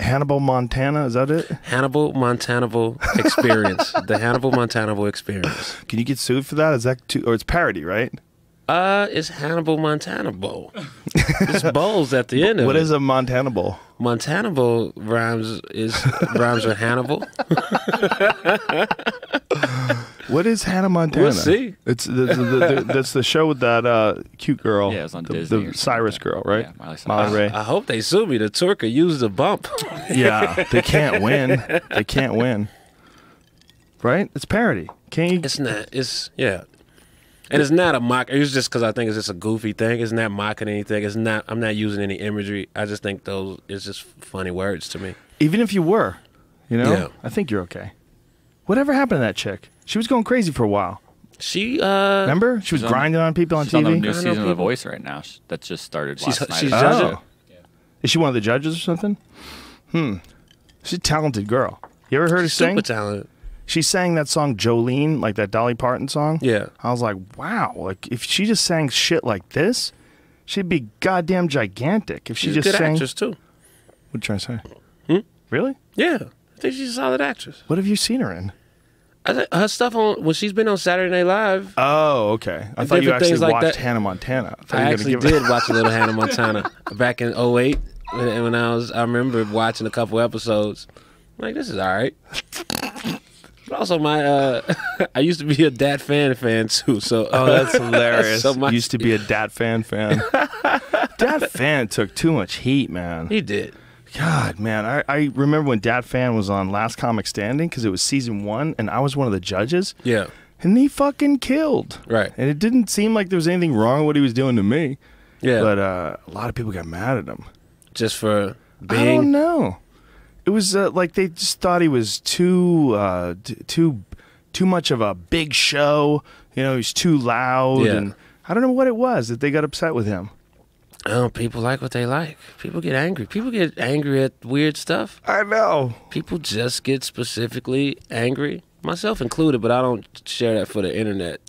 Hannibal Montana, is that it? Hannibal Montanable Experience. The Hannibal Montanable Experience. Can you get sued for that? Is that too, or it's parody, right? It's Hannibal Montana Bowl. It's bowls at the end of it. What is a Montana Bowl? Montana Bowl rhymes with Hannibal. What is Hannah Montana? We'll see. It's that's the show with that cute girl. Yeah, it was on Disney. The Cyrus girl, right? Yeah, Miley Ray. I hope they sue me. The tour could use the bump. Yeah, they can't win. They can't win. Right? It's parody. Can't you? It's not. It's yeah. And it's not a mock. It's just because I think it's just a goofy thing. It's not mocking anything. It's not. I'm not using any imagery. I just think those. It's just funny words to me. Even if you were, Yeah. I think you're okay. Whatever happened to that chick? She was going crazy for a while. She remember? She was grinding on people on she's TV. on the new season of The Voice right now. That just started last night. She's judging. Oh. Is she one of the judges or something? She's a talented girl. You ever heard her sing? Super talented. She sang that song Jolene, like that Dolly Parton song. Yeah. I was like, wow. Like if she just sang shit like this, she'd be goddamn gigantic. If she She's just a good sang. actress too. What are you trying to say? Really? Yeah, I think she's a solid actress. What have you seen her in? I think her stuff when she's been on Saturday Night Live. Oh, okay. I thought you different actually things like watched that. Hannah Montana. I actually did watch a little Hannah Montana back in 2008 when I remember watching a couple episodes. I'm like, this is all right. But also I used to be a Dat Fan too. So that's hilarious. So Used to be a Dat Fan. Dat Fan took too much heat, man. He did. God, man, I remember when Dat Fan was on Last Comic Standing because it was season 1, and I was one of the judges. Yeah. And he fucking killed. Right. And it didn't seem like there was anything wrong with what he was doing to me. Yeah. But a lot of people got mad at him. Just for being. I don't know. It was like they just thought he was too much of a big show. You know, he's too loud. Yeah. And I don't know what it was that they got upset with him. Oh, people like what they like. People get angry. People get angry at weird stuff. I know. People just get specifically angry, myself included, but I don't share that for the internet.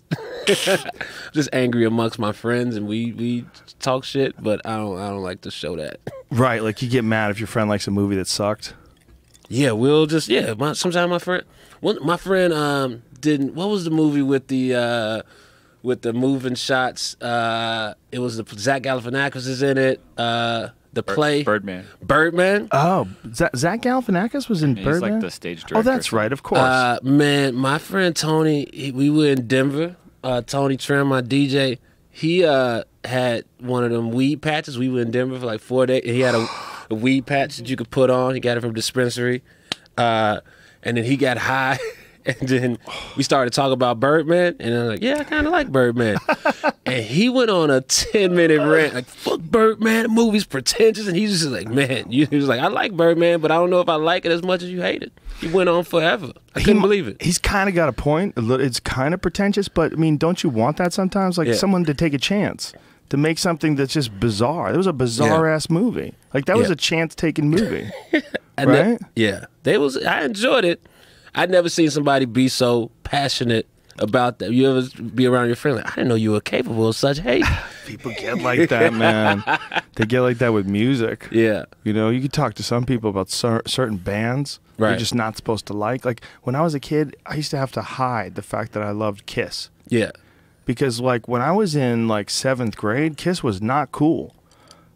Just angry amongst my friends, and we talk shit, but I don't like to show that. Right, like you get mad if your friend likes a movie that sucked. Yeah, we'll just sometimes my friend didn't. What was the movie with the moving shots? It was Zach Galifianakis is in it. The play Birdman. Oh, Zach Galifianakis was in Birdman? He's like the stage director. Oh, that's right, of course. Man, my friend Tony, we were in Denver. Tony Trim, my DJ, he had one of them weed patches. We were in Denver for like 4 days. He had a weed patch that you could put on. He got it from dispensary. And then he got high. And then we started talking about Birdman, and I was like, yeah, I kind of like Birdman. And he went on a 10-minute rant, like, fuck Birdman, the movie's pretentious. And he's just like, man, he was like, I like Birdman, but I don't know if I like it as much as you hate it. He went on forever. I couldn't believe it. He's kind of got a point. It's kind of pretentious, but, I mean, don't you want that sometimes? Like, someone to take a chance, to make something that's just bizarre. It was a bizarre-ass movie. Like, that was a chance-taking movie, right? I enjoyed it. I'd never seen somebody be so passionate about that. You ever be around your friend like, I didn't know you were capable of such hate. People get like that, man. They get like that with music. Yeah. You know, you could talk to some people about certain bands you're just not supposed to like. Like, when I was a kid, I used to have to hide the fact that I loved Kiss. Yeah. Because, like, when I was in, like, 7th grade, Kiss was not cool.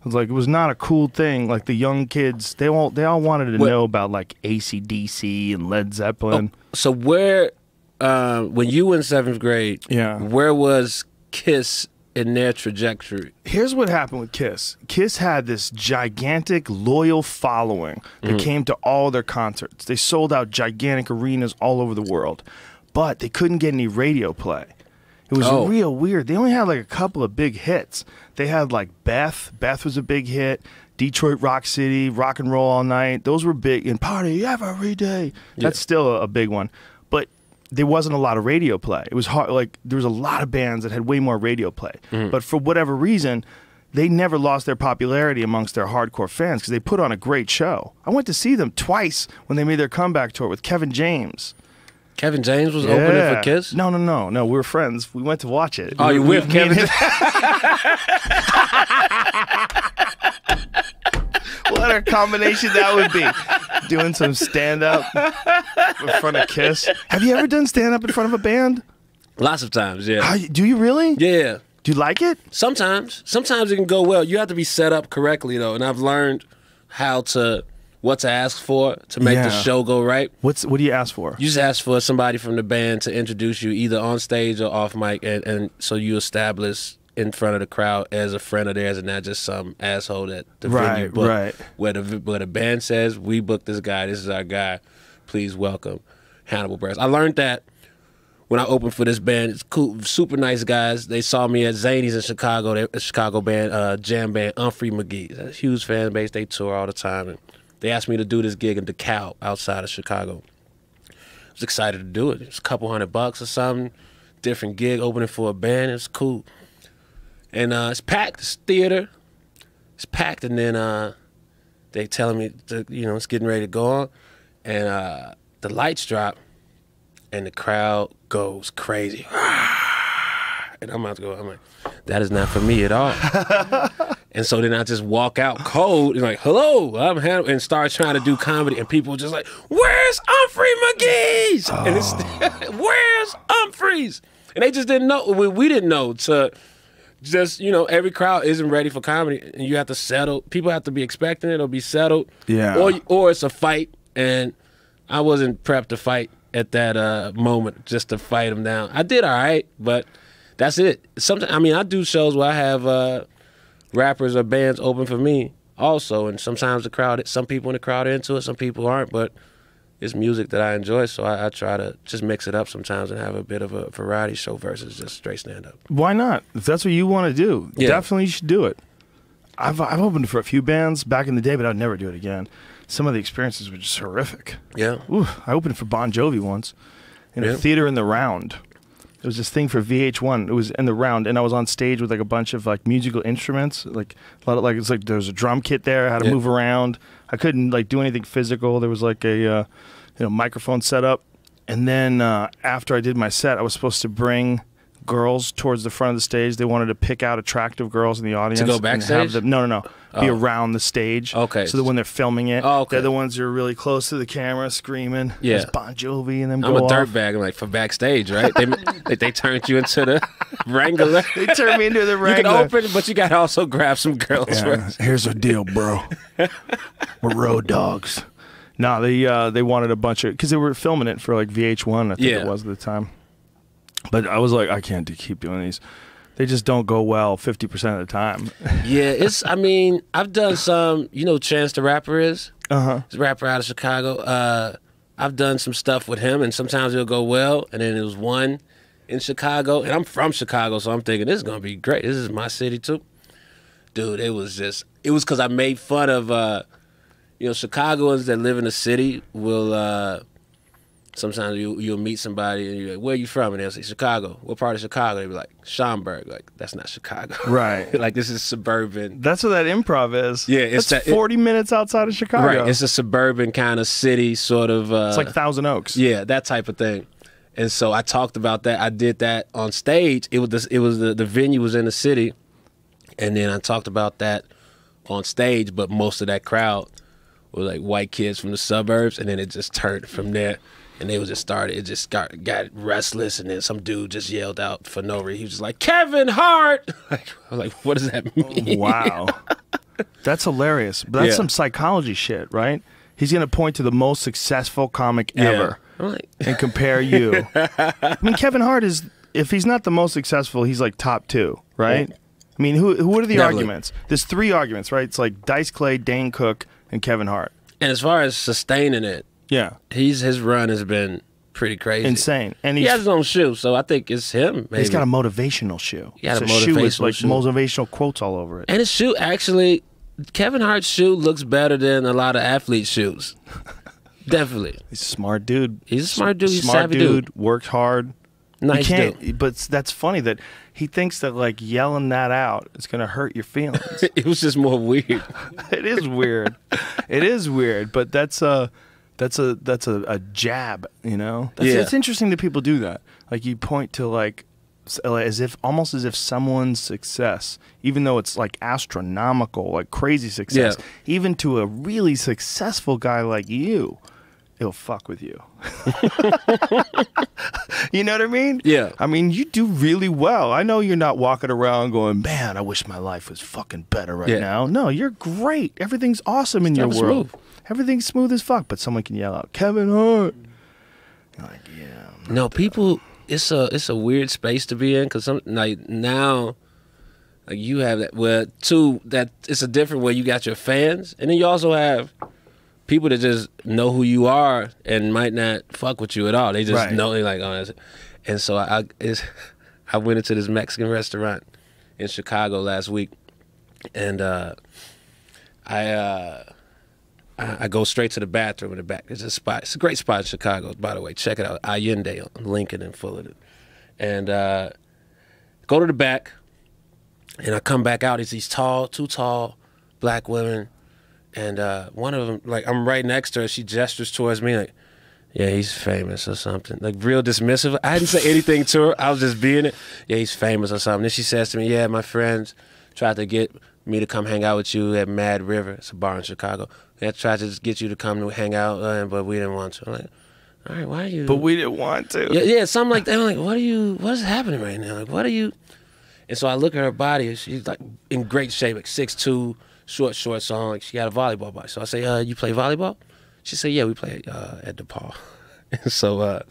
It was not a cool thing. Like, the young kids, they all wanted to know about, like, AC/DC and Led Zeppelin. Oh, so where, when you were in 7th grade, where was Kiss in their trajectory? Here's what happened with Kiss. Kiss had this gigantic, loyal following that came to all their concerts. They sold out gigantic arenas all over the world. But they couldn't get any radio play. It was real weird. They only had like a couple of big hits. They had like Beth. Beth was a big hit. Detroit Rock City, Rock and Roll All Night. Those were big. And Party Every Day. That's still a big one. But there wasn't a lot of radio play. It was hard. Like, there was a lot of bands that had way more radio play. But for whatever reason, they never lost their popularity amongst their hardcore fans because they put on a great show. I went to see them twice when they made their comeback tour with Kevin James. Kevin James was opening for Kiss? No. We were friends. We went to watch it. Oh, you with Kevin? What a combination that would be. Doing some stand-up in front of Kiss. Have you ever done stand-up in front of a band? Lots of times, yeah. Do you really? Yeah. Do you like it? Sometimes it can go well. You have to be set up correctly though, and I've learned what to ask for to make the show go right. What do you ask for? You just ask for somebody from the band to introduce you either on stage or off mic, and so you establish in front of the crowd as a friend of theirs and not just some asshole that the venue booked. Right. Where the band says, we booked this guy, this is our guy, please welcome Hannibal Buress. I learned that when I opened for this band. It's cool, super nice guys. They saw me at Zany's in Chicago. They're a Chicago band, jam band, Humphrey McGee. That's a huge fan base. They tour all the time. And they asked me to do this gig in DeKalb outside of Chicago. I was excited to do it. It was a couple $100 or something. Different gig, opening for a band. It was cool. And it's packed. It's theater. It's packed. And then they telling me, it's getting ready to go on. And the lights drop. And the crowd goes crazy. And I'm about to go, I'm like, that is not for me at all. And so then I just walk out cold and like, hello, I'm Hannibal, and start trying to do comedy. And people just like, where's Humphrey McGee's? Oh. And it's, where's Humphreys? And they just didn't know. We didn't know to just, every crowd isn't ready for comedy. And you have to settle. People have to be expecting it or be settled. Yeah. Or it's a fight. And I wasn't prepped to fight at that moment, just to fight them down. I did all right, but that's it. Sometimes, I do shows where I have rappers or bands open for me also, and sometimes some people in the crowd are into it, some people aren't, but it's music that I enjoy, so I try to just mix it up sometimes and have a bit of a variety show versus just straight stand-up. Why not? If that's what you want to do, definitely you should do it. I've opened for a few bands back in the day, but I'd never do it again. Some of the experiences were just horrific. Yeah. Ooh, I opened for Bon Jovi once in a theater in the Round. It was this thing for VH1. It was in the Round, and I was on stage with like a bunch of like musical instruments, like a lot of there was a drum kit there. I had to move around. I couldn't like do anything physical. There was like a microphone set up, and then after I did my set, I was supposed to bring girls towards the front of the stage. They wanted to pick out attractive girls in the audience to go backstage. Be around the stage. Okay. So that when they're filming it, they're the ones who are really close to the camera, screaming. Yeah. There's Bon Jovi and them. I'm a dirtbag, like for backstage, right? They turned you into the Wrangler. They turned me into the Wrangler. You can open, but you got to also grab some girls first. Here's the deal, bro. We're road dogs. No, they wanted a bunch of, because they were filming it for like VH1, I think it was at the time. But I was like, I can't keep doing these. They just don't go well 50% of the time. Yeah, I've done some, Chance the Rapper is? He's a rapper out of Chicago. I've done some stuff with him, and sometimes it'll go well, and then it was one in Chicago, and I'm from Chicago, so I'm thinking, this is going to be great. This is my city, too. Dude, it was because I made fun of, Chicagoans that live in the city will... Sometimes you'll meet somebody and you're like, where are you from? And they'll say, Chicago. What part of Chicago? They'll be like, Schaumburg. Like, that's not Chicago. Right. Like, this is suburban. That's what that improv is. Yeah. It's 40 minutes outside of Chicago. Right. It's a suburban kind of city sort of. It's like Thousand Oaks. Yeah, that type of thing. And so I talked about that. I did that on stage. It was the venue was in the city. And then I talked about that on stage, but most of that crowd were like white kids from the suburbs. And then it just turned from there. And they got restless, and then some dude just yelled out for no reason. He was just like, Kevin Hart! Like, what does that mean? Wow. That's hilarious. But that's some psychology shit, right? He's going to point to the most successful comic ever and compare you. I mean, Kevin Hart is, if he's not the most successful, he's like top 2, right? Yeah. I mean, who are the arguments? There's 3 arguments, right? It's like Dice Clay, Dane Cook, and Kevin Hart. And as far as sustaining it, his run has been pretty crazy, insane, and he has his own shoe, so I think it's him. Maybe. He's got a motivational shoe. He got a motivational shoe with like motivational quotes all over it. And his shoe, actually, Kevin Hart's shoe looks better than a lot of athletes' shoes. Definitely, he's a smart dude. He's a smart dude. He's a savvy dude. Works hard. Nice dude. But that's funny that he thinks that like yelling that out is going to hurt your feelings. It was just more weird. It is weird. It is weird, but that's a jab, It's interesting that people do that. Like you point to like almost as if someone's success, even though it's like astronomical, like crazy success, even to a really successful guy like you, it'll fuck with you. You know what I mean? Yeah. I mean, you do really well. I know you're not walking around going, man, I wish my life was fucking better right now. No, you're great. Everything's awesome in your world. Smooth. Everything's smooth as fuck, but someone can yell out, Kevin Hart. You're like, yeah. No, people, it's a weird space to be in, because like now, like you have that, where too, that it's a different way. You got your fans, and then you also have people that just know who you are and might not fuck with you at all. They just know, they're like, oh, that's it. And so I went into this Mexican restaurant in Chicago last week, and I go straight to the bathroom in the back. There's a spot. It's a great spot in Chicago, by the way. Check it out. Allende on Lincoln and Fullerton. And go to the back, and I come back out. It's these two tall black women. And one of them, like, I'm right next to her. She gestures towards me like, yeah, he's famous or something. Like, real dismissive. I didn't say anything to her. I was just being it. Yeah, he's famous or something. Then she says to me, yeah, my friends tried to get me to come hang out with you at Mad River. It's a bar in Chicago. They tried to just get you to come to hang out, but we didn't want to. I'm like, all right, why are you? But we didn't want to. Yeah, something like that. I'm like, what is happening right now? Like, what are you? And so I look at her body. She's like in great shape, like 6'2", short on. Like, she got a volleyball body. So I say, you play volleyball? She said, yeah, we play at DePaul. And so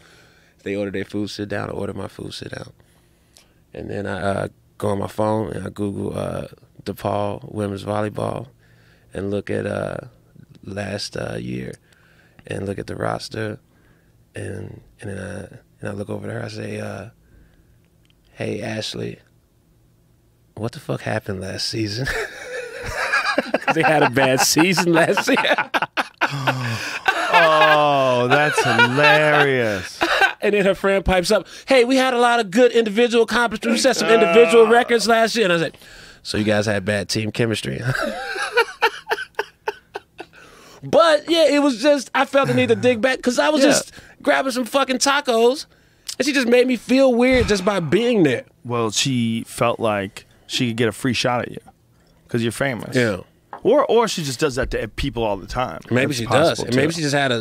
they order their food, sit down. I order my food, sit down. And then I go on my phone and I Google DePaul women's volleyball and look at last year and look at the roster. And then I look over to her. I say, hey, Ashley, what the fuck happened last season? They had a bad season last year. Oh, that's hilarious. And then her friend pipes up, hey, we had a lot of good individual accomplishments. We set some individual records last year. And I was like, so you guys had bad team chemistry. But, yeah, it was just, I felt the need to dig back because I was just grabbing some fucking tacos. And she just made me feel weird just by being there. Well, she felt like she could get a free shot at you because you're famous. Yeah. Or she just does that to people all the time. Maybe That's she does. too. And maybe she just had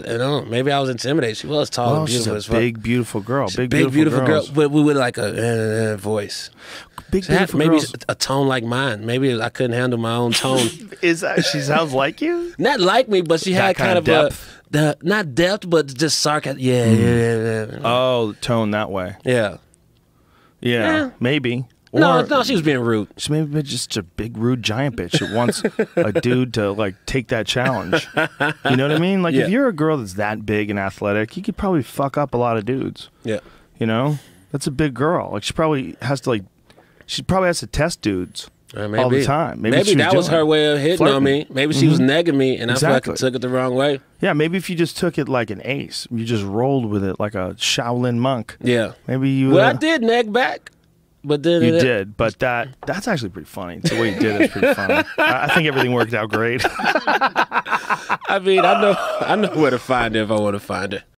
maybe I was intimidated. She was tall and beautiful as she's a fuck. big, beautiful girl. Big, beautiful girl. But we would like a voice. Big, So beautiful maybe girls. a tone like mine. Maybe I couldn't handle my own tone. Is that she sounds like you? Not like me, but she had kind of depth? not depth, but just sarcasm. Yeah. Oh, tone that way. Yeah. Yeah, maybe. Or No, she was being rude. She may be just a big, rude giant bitch that wants a dude to, like, take that challenge. You know what I mean? Like, if you're a girl that's that big and athletic, you could probably fuck up a lot of dudes. Yeah. You know? That's a big girl. Like, she probably has to test dudes all the time. Maybe that was her way of hitting on me. Maybe she was negging me, and I fucking took it the wrong way. Yeah, maybe if you just took it like an ace, you just rolled with it like a Shaolin monk. Yeah. Maybe you... Well, I did neg back. But then you did, but that's actually pretty funny. The way you did it is pretty funny. I think everything worked out great. I mean, I know where to find her if I want to find her.